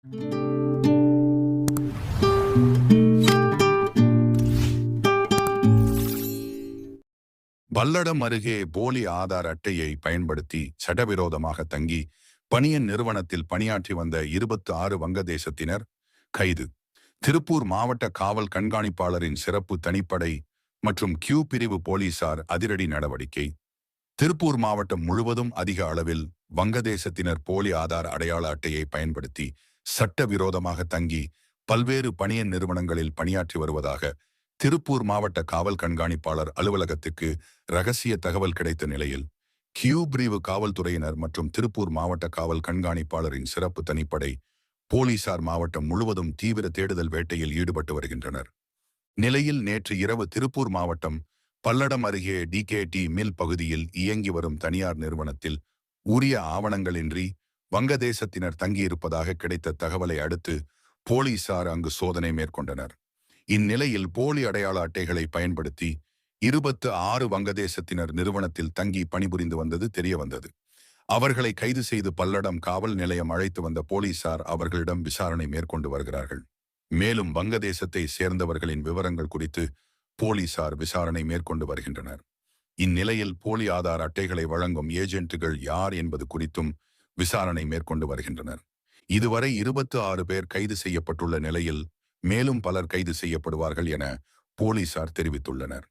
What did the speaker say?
பல்லடம் அருகே போலி ஆதார் அட்டையை பயன்படுத்தி சட்டவிரோதமாக தங்கி பனியன் நிறுவனத்தில் பணியாற்றி வந்த 26 வங்கதேசத்தினர் கைது. திருப்பூர் மாவட்ட காவல் கண்காணிப்பாளரின் சிறப்பு தனிப்படை மற்றும் கியூ பிரிவு போலீசார் அதிரடி நடவடிக்கை. திருப்பூர் மாவட்டம் முழுவதும் அதிக அளவில் வங்கதேசத்தினர் போலி ஆதார் அடையாள அட்டையை பயன்படுத்தி சட்டவிரோதமாக தங்கி பல்வேறு பனியன் நிறுவனங்களில் பணியாற்றி வருவதாக திருப்பூர் மாவட்ட காவல் கண்காணிப்பாளர் அலுவலகத்துக்கு ரகசிய தகவல் கிடைத்த நிலையில் கியூ பிரிவு காவல்துறையினர் மற்றும் திருப்பூர் மாவட்ட காவல் கண்காணிப்பாளரின் சிறப்பு தனிப்படை போலீசார் மாவட்டம் முழுவதும் தீவிர தேடுதல் வேட்டையில் ஈடுபட்டு வருகின்றனர். நிலையில் நேற்று இரவு திருப்பூர் மாவட்டம் பல்லடம் அருகே டிகேடி மில் பகுதியில் இயங்கி வரும் தனியார் நிறுவனத்தில் உரிய ஆவணங்களின்றி வங்கதேசத்தினர் தங்கியிருப்பதாக கிடைத்த தகவலை அடுத்து போலீசார் அங்கு சோதனை மேற்கொண்டனர். இந்நிலையில் போலி அடையாள அட்டைகளை பயன்படுத்தி 26 வங்கதேசத்தினர் நிறுவனத்தில் தங்கி பணிபுரிந்து வந்தது தெரியவந்தது. அவர்களை கைது செய்து பல்லடம் காவல் நிலையம் அழைத்து வந்த போலீசார் அவர்களிடம் விசாரணை மேற்கொண்டு வருகிறார்கள். மேலும் வங்கதேசத்தை சேர்ந்தவர்களின் விவரங்கள் குறித்து போலீசார் விசாரணை மேற்கொண்டு வருகின்றனர். இந்நிலையில் போலி ஆதார் அட்டைகளை வழங்கும் ஏஜென்ட்டுகள் யார் என்பது குறித்தும் விசாரணை மேற்கொண்டு வருகின்றனர். இதுவரை 26 பேர் கைது செய்யப்பட்டுள்ள நிலையில் மேலும் பலர் கைது செய்யப்படுவார்கள் என போலீசார் தெரிவித்துள்ளனர்.